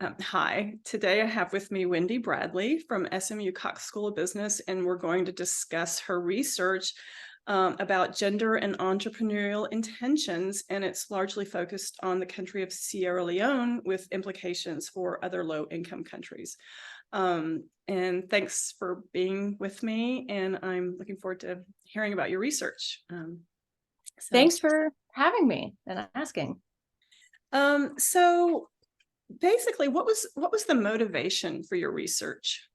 Hi, today I have with me Wendy Bradley from SMU Cox School of Business, and we're going to discuss her research about gender and entrepreneurial intentions, and it's largely focused on the country of Sierra Leone with implications for other low-income countries. And thanks for being with me, and I'm looking forward to hearing about your research. Thanks for having me and asking. So basically, what was the motivation for your research?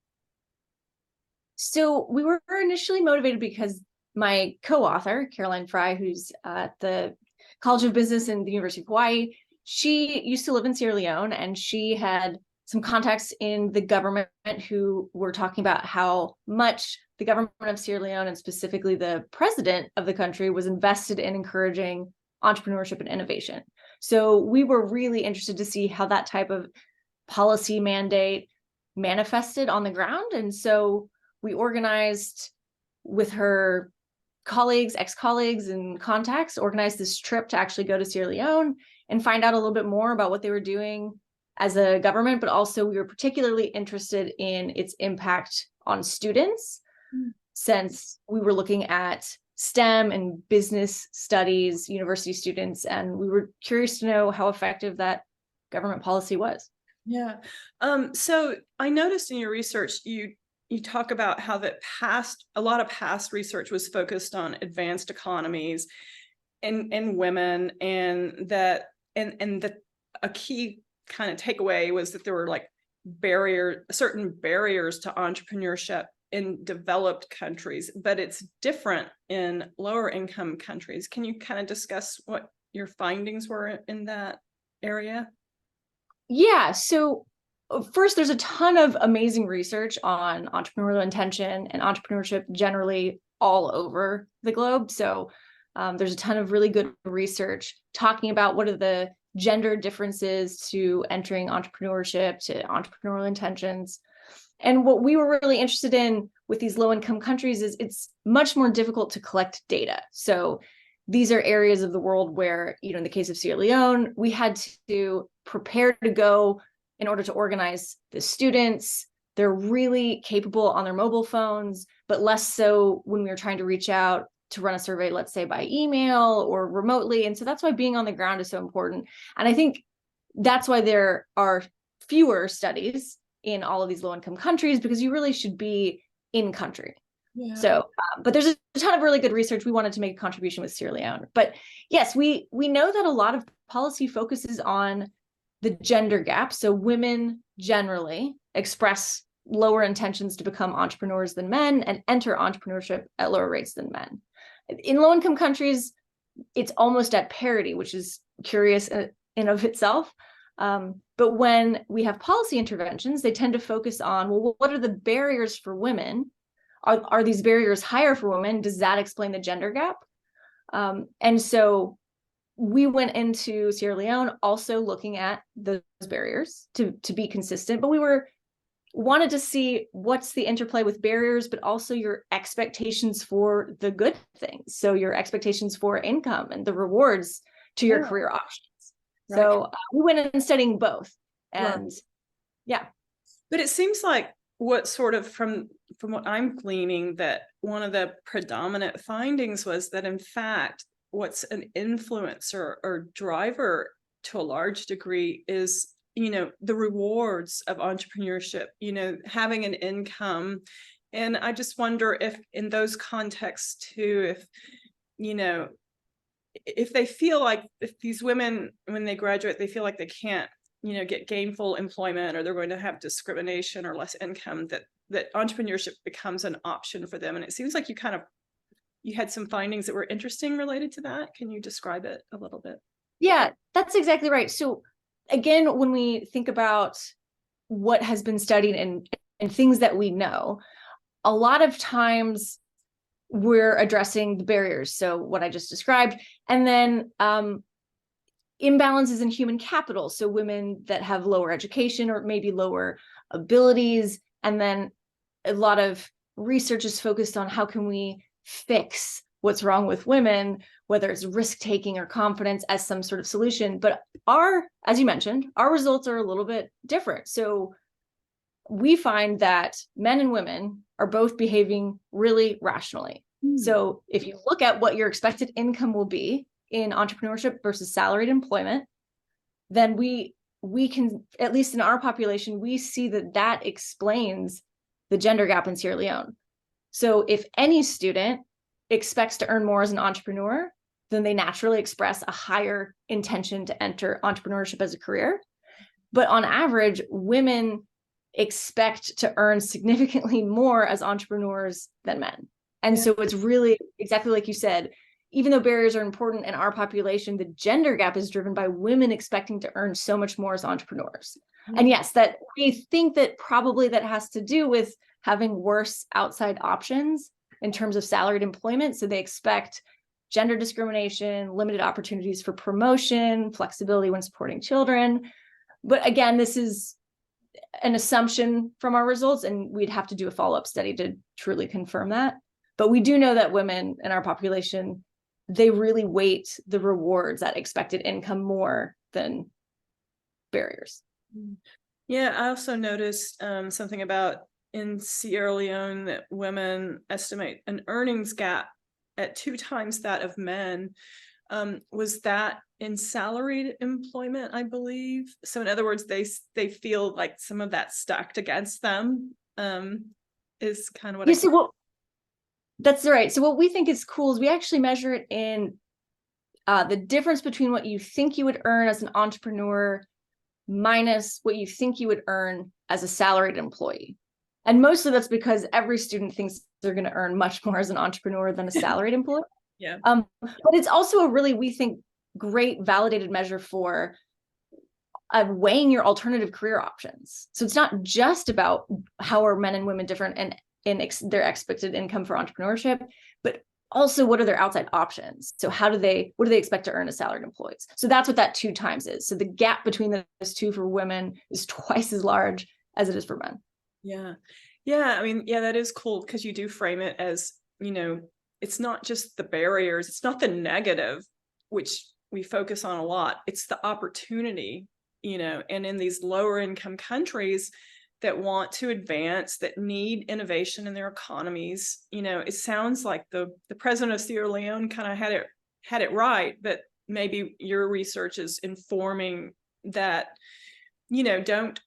So we were initially motivated because my co-author, Caroline Fry, who's at the College of Business in the University of Hawaii, she used to live in Sierra Leone, and she had some contacts in the government who were talking about how much the government of Sierra Leone, and specifically the president of the country, was invested in encouraging entrepreneurship and innovation. So we were really interested to see how that type of policy mandate manifested on the ground. And so we organized with her colleagues, ex-colleagues, and contacts, organized this trip to actually go to Sierra Leone and find out a little bit more about what they were doing as a government, but also we were particularly interested in its impact on students, since we were looking at STEM and business studies, university students, and we were curious to know how effective that government policy was. Yeah. So I noticed in your research, you talk about how a lot of past research was focused on advanced economies and women, and that a key kind of takeaway was that there were like certain barriers to entrepreneurship in developed countries, but it's different in lower income countries. Can you kind of discuss what your findings were in that area? Yeah, so first, there's a ton of amazing research on entrepreneurial intention and entrepreneurship generally all over the globe. So there's a ton of really good research talking about what are the gender differences to entering entrepreneurship, to entrepreneurial intentions. And what we were really interested in with these low-income countries is it's much more difficult to collect data. So these are areas of the world where, in the case of Sierra Leone, we had to prepare to go in order to organize the students. They're really capable on their mobile phones, but less so when we were trying to reach out to run a survey, let's say by email or remotely. And so that's why being on the ground is so important. And I think that's why there are fewer studies in all of these low-income countries, because you really should be in country. Yeah. So, but there's a ton of really good research. We wanted to make a contribution with Sierra Leone. But yes, we know that a lot of policy focuses on the gender gap. So women generally express lower intentions to become entrepreneurs than men and enter entrepreneurship at lower rates than men. In low-income countries, it's almost at parity, which is curious in of itself. But when we have policy interventions, they tend to focus on, well, what are the barriers for women? Are these barriers higher for women? Does that explain the gender gap? And so we went into Sierra Leone also looking at those barriers to be consistent, but we wanted to see what's the interplay with barriers, but also your expectations for the good things. So your expectations for income and the rewards to your career options. Right. So we went in studying both, and yeah. But it seems like what sort of from what I'm gleaning, that one of the predominant findings was that in fact what's an influencer or driver to a large degree is the rewards of entrepreneurship, having an income. And I just wonder if in those contexts too, if they feel like, if these women, when they graduate, they feel like they can't get gainful employment, or they're going to have discrimination or less income, that entrepreneurship becomes an option for them. And it seems like you had some findings that were interesting related to that. Can you describe it a little bit? Yeah, that's exactly right. So again, when we think about what has been studied and things that we know, a lot of times we're addressing the barriers. So what I just described, and then imbalances in human capital. So women that have lower education or maybe lower abilities. And then a lot of research is focused on how can we fix what's wrong with women, whether it's risk taking or confidence as some sort of solution. But as you mentioned, our results are a little bit different. So we find that men and women are both behaving really rationally. So if you look at what your expected income will be in entrepreneurship versus salaried employment, then we can, at least in our population, we see that explains the gender gap in Sierra Leone. So if any student expects to earn more as an entrepreneur, then they naturally express a higher intention to enter entrepreneurship as a career. But on average, women expect to earn significantly more as entrepreneurs than men. And so it's really exactly like you said, even though barriers are important in our population, the gender gap is driven by women expecting to earn so much more as entrepreneurs. And yes, that we think that probably that has to do with having worse outside options in terms of salaried employment. So they expect gender discrimination, limited opportunities for promotion, flexibility when supporting children. But again, this is an assumption from our results, and we'd have to do a follow-up study to truly confirm that. But we do know that women in our population, they really weight the rewards, that expected income, more than barriers. Yeah, I also noticed something about in Sierra Leone that women estimate an earnings gap at 2 times that of men. Was that in salaried employment, I believe? So in other words, they feel like some of that stacked against them, is kind of what that's right. So what we think is cool is we actually measure it in the difference between what you think you would earn as an entrepreneur minus what you think you would earn as a salaried employee. And mostly that's because every student thinks they're going to earn much more as an entrepreneur than a salaried employee. Yeah. But it's also a really, we think, great validated measure for weighing your alternative career options. So it's not just about how are men and women different and in their expected income for entrepreneurship, but also what are their outside options. So what do they expect to earn as salaried employees? So that's what that 2 times is. So the gap between those two for women is twice as large as it is for men. Yeah. Yeah. I mean, yeah, that is cool because you do frame it as, it's not just the barriers, it's not the negative, which we focus on a lot. It's the opportunity, and in these lower income countries that want to advance, that need innovation in their economies, it sounds like the president of Sierra Leone kind of had it right, but maybe your research is informing that, don't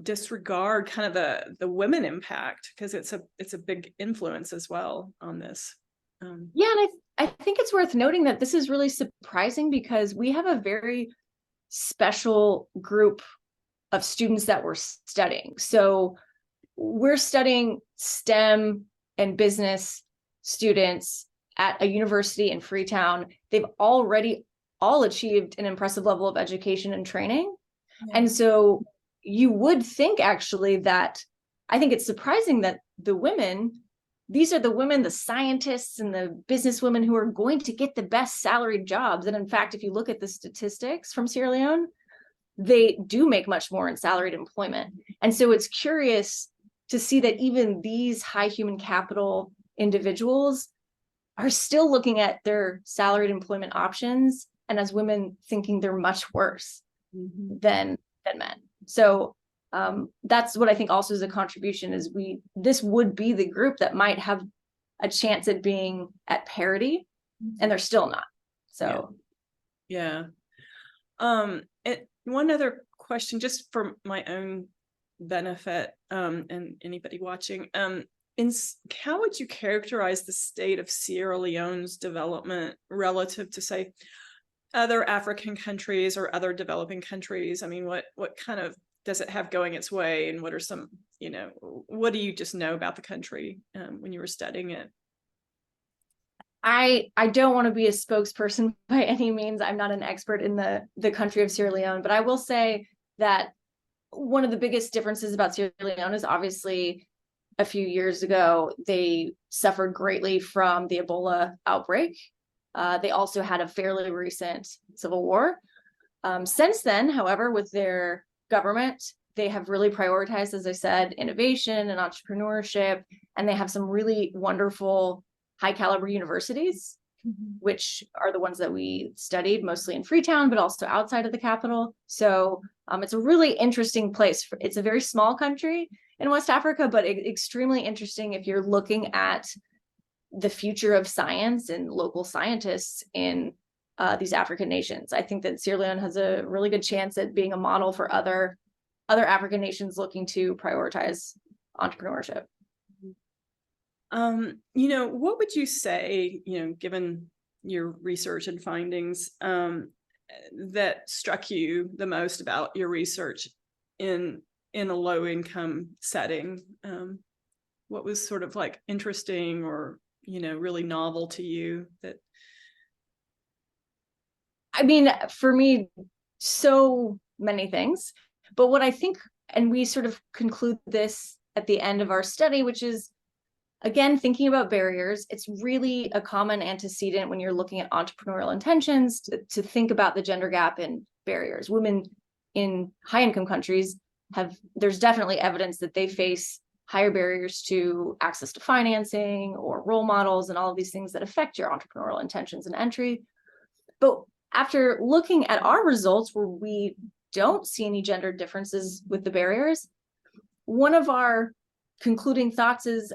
disregard kind of the women impact, because it's a big influence as well on this. Yeah, and I think it's worth noting that this is really surprising because we have a very special group of students that we're studying. So we're studying STEM and business students at a university in Freetown. They've already all achieved an impressive level of education and training. Yeah. And so you would think actually that, I think it's surprising that these are the women, the scientists and the business women who are going to get the best salaried jobs. And in fact, if you look at the statistics from Sierra Leone, they do make much more in salaried employment. And so it's curious to see that even these high human capital individuals are still looking at their salaried employment options, and as women thinking they're much worse than men. So that's what I think also is a contribution, is this would be the group that might have a chance at being at parity, and they're still not. So yeah. One other question, just for my own benefit, and anybody watching, how would you characterize the state of Sierra Leone's development relative to, say, other African countries or other developing countries? I mean, what kind of does it have going its way, and what are some, what do you just know about the country when you were studying it? I don't want to be a spokesperson by any means. I'm not an expert in the country of Sierra Leone, but I will say that one of the biggest differences about Sierra Leone is obviously a few years ago, they suffered greatly from the Ebola outbreak. They also had a fairly recent civil war. Since then, however, with their government, they have really prioritized, as I said, innovation and entrepreneurship, and they have some really wonderful high caliber universities, which are the ones that we studied mostly in Freetown, but also outside of the capital. So it's a really interesting place. It's a very small country in West Africa, but extremely interesting if you're looking at the future of science and local scientists in these African nations. I think that Sierra Leone has a really good chance at being a model for other African nations looking to prioritize entrepreneurship. What would you say, given your research and findings, that struck you the most about your research in a low income setting? What was sort of like interesting or, really novel to you that? I mean, for me, so many things, but what I think, and we sort of conclude this at the end of our study, which is, again, thinking about barriers, it's really a common antecedent when you're looking at entrepreneurial intentions to think about the gender gap in barriers. Women in high income countries there's definitely evidence that they face higher barriers to access to financing or role models and all of these things that affect your entrepreneurial intentions and entry. But after looking at our results where we don't see any gender differences with the barriers, one of our concluding thoughts is,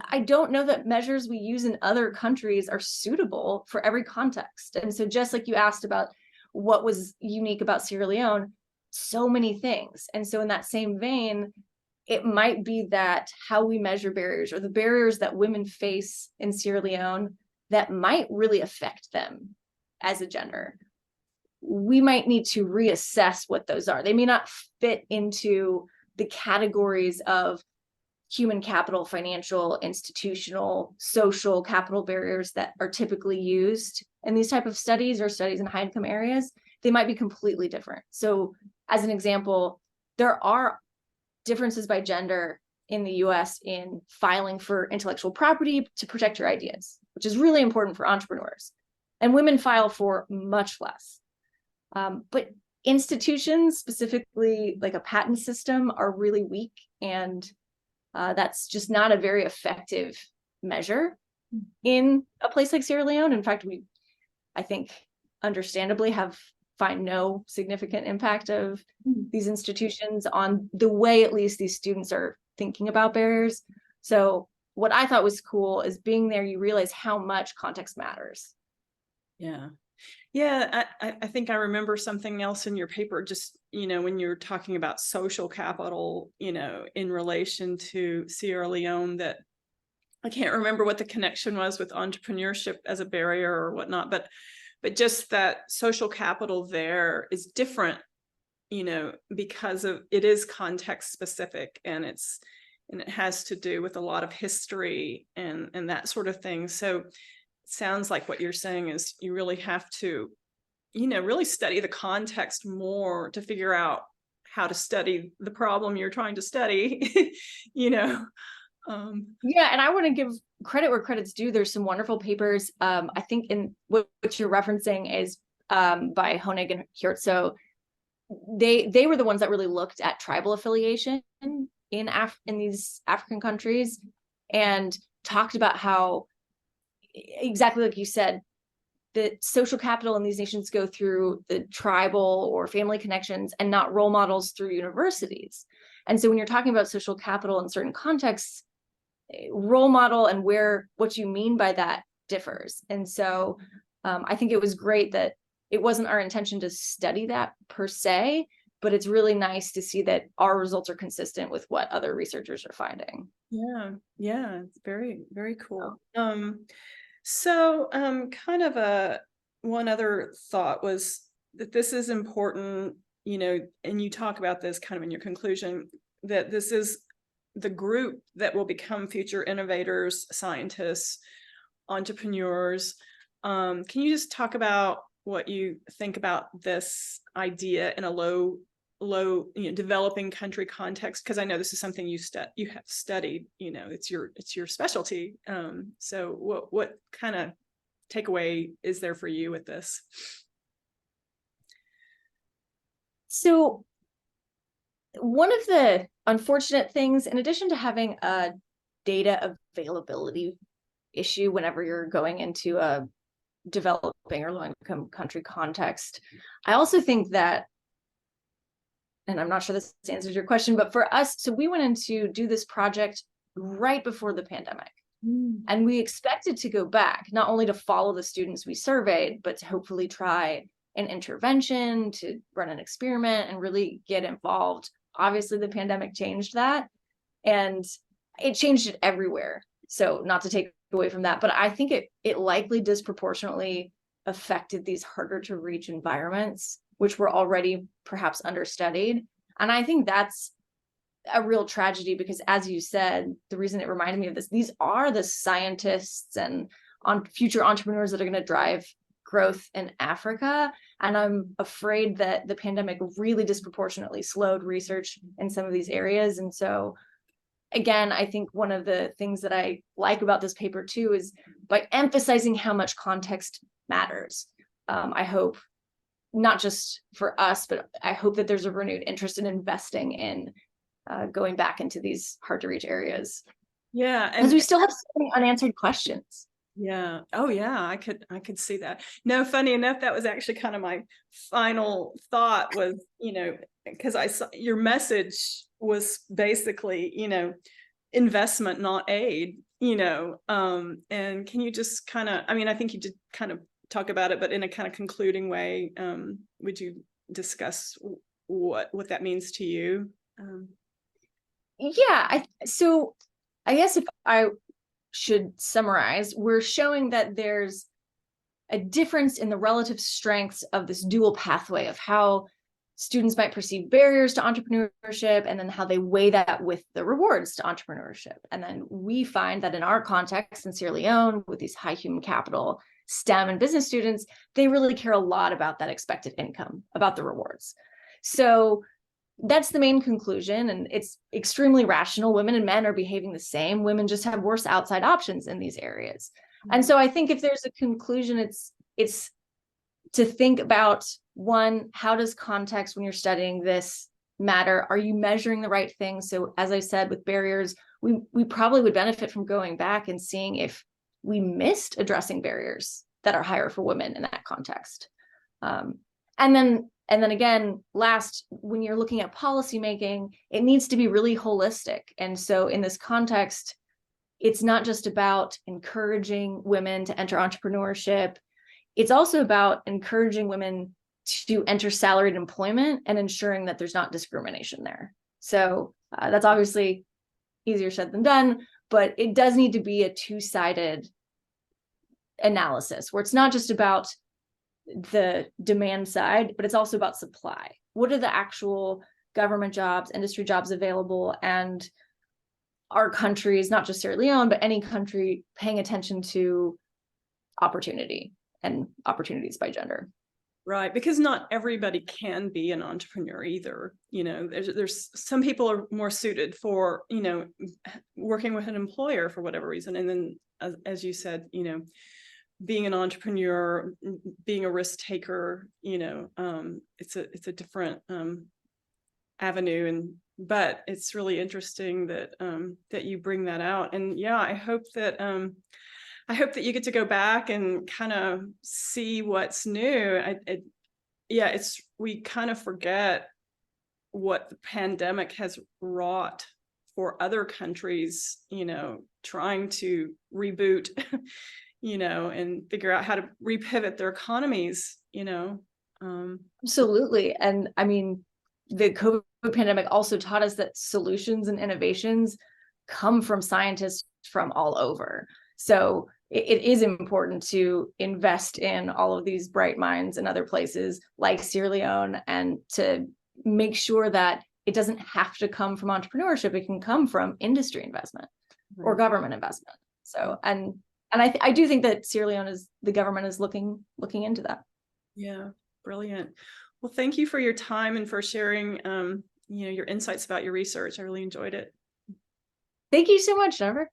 I don't know that measures we use in other countries are suitable for every context. And so just like you asked about what was unique about Sierra Leone, so many things. And so in that same vein, it might be that how we measure barriers or the barriers that women face in Sierra Leone that might really affect them as a gender. We might need to reassess what those are. They may not fit into the categories of human capital, financial, institutional, social capital barriers that are typically used in these type of studies or studies in high income areas. They might be completely different. So as an example, there are differences by gender in the US in filing for intellectual property to protect your ideas, which is really important for entrepreneurs. And women file for much less. But institutions, specifically like a patent system, are really weak, and that's just not a very effective measure in a place like Sierra Leone. In fact, I think, understandably find no significant impact of these institutions on the way at least these students are thinking about barriers. So what I thought was cool is being there, you realize how much context matters. Yeah. Yeah, I think I remember something else in your paper, just, when you're talking about social capital, in relation to Sierra Leone, that I can't remember what the connection was with entrepreneurship as a barrier or whatnot, but just that social capital there is different, because it is context specific, and it has to do with a lot of history and that sort of thing. So sounds like what you're saying is you really have to, really study the context more to figure out how to study the problem you're trying to study, Yeah, and I want to give credit where credit's due. There's some wonderful papers. I think in what you're referencing is by Honig and Hjortso. They were the ones that really looked at tribal affiliation in these African countries and talked about how, exactly like you said, the social capital in these nations go through the tribal or family connections and not role models through universities. And so when you're talking about social capital in certain contexts, role model and what you mean by that differs. And so I think it was great that it wasn't our intention to study that per se, but it's really nice to see that our results are consistent with what other researchers are finding. Yeah, it's very, very cool. So kind of one other thought was that this is important, and you talk about this kind of in your conclusion, that this is the group that will become future innovators, scientists, entrepreneurs. Can you just talk about what you think about this idea in a low, developing country context? Because I know this is something you have studied. It's your specialty. So what kind of takeaway is there for you with this? So one of the unfortunate things, in addition to having a data availability issue whenever you're going into a developing or low-income country context. I also think that, and I'm not sure this answers your question, but for us, so we went in to do this project right before the pandemic. And we expected to go back, not only to follow the students we surveyed, but to hopefully try an intervention, to run an experiment and really get involved. Obviously, the pandemic changed that, and it changed it everywhere. So not to take away from that, but I think it likely disproportionately affected these harder to reach environments, which were already perhaps understudied. And I think that's a real tragedy, because as you said, the reason it reminded me of this, these are the scientists and future entrepreneurs that are going to drive growth in Africa. And I'm afraid that the pandemic really disproportionately slowed research in some of these areas. And so again, I think one of the things that I like about this paper too is by emphasizing how much context matters. I hope not just for us, but I hope that there's a renewed interest in investing in going back into these hard to reach areas. Yeah. Because we still have so many unanswered questions. Yeah. Oh yeah. I could see that. No, funny enough, that was actually kind of my final thought was, because I saw your message was basically, investment, not aid, and can you just kind of, I think you did kind of talk about it, but in a kind of concluding way, would you discuss what that means to you? Yeah. So I guess if I should summarize, we're showing that there's a difference in the relative strengths of this dual pathway of how students might perceive barriers to entrepreneurship, and then how they weigh that with the rewards to entrepreneurship. And then we find that in our context in Sierra Leone, with these high human capital STEM and business students, they really care a lot about that expected income, about the rewards. So that's the main conclusion, and it's extremely rational. Women and men are behaving the same. Women just have worse outside options in these areas. And so I think if there's a conclusion, it's to think about, one, how does context, when you're studying this, matter? Are you measuring the right things? So as I said, with barriers, we probably would benefit from going back and seeing if we missed addressing barriers that are higher for women in that context. And then again, last, when you're looking at policy making, it needs to be really holistic. And so in this context, it's not just about encouraging women to enter entrepreneurship. It's also about encouraging women to enter salaried employment and ensuring that there's not discrimination there. So that's obviously easier said than done, but it does need to be a two-sided analysis where it's not just about the demand side, but it's also about supply. What are the actual government jobs, industry jobs available, and our countries, not just Sierra Leone, but any country, paying attention to opportunity and opportunities by gender. Right, because not everybody can be an entrepreneur either. There's some people are more suited for, working with an employer for whatever reason. And then as you said, being an entrepreneur, being a risk taker, it's a different avenue. But it's really interesting that that you bring that out. And yeah, I hope that you get to go back and kind of see what's new. We kind of forget what the pandemic has wrought for other countries, trying to reboot, and figure out how to repivot their economies, Absolutely. And the COVID pandemic also taught us that solutions and innovations come from scientists from all over. So it is important to invest in all of these bright minds in other places like Sierra Leone, and to make sure that it doesn't have to come from entrepreneurship. It can come from industry investment or government investment. So, and I do think that Sierra Leone the government is looking into that. Yeah, brilliant. Well, thank you for your time and for sharing, your insights about your research. I really enjoyed it. Thank you so much, Jennifer.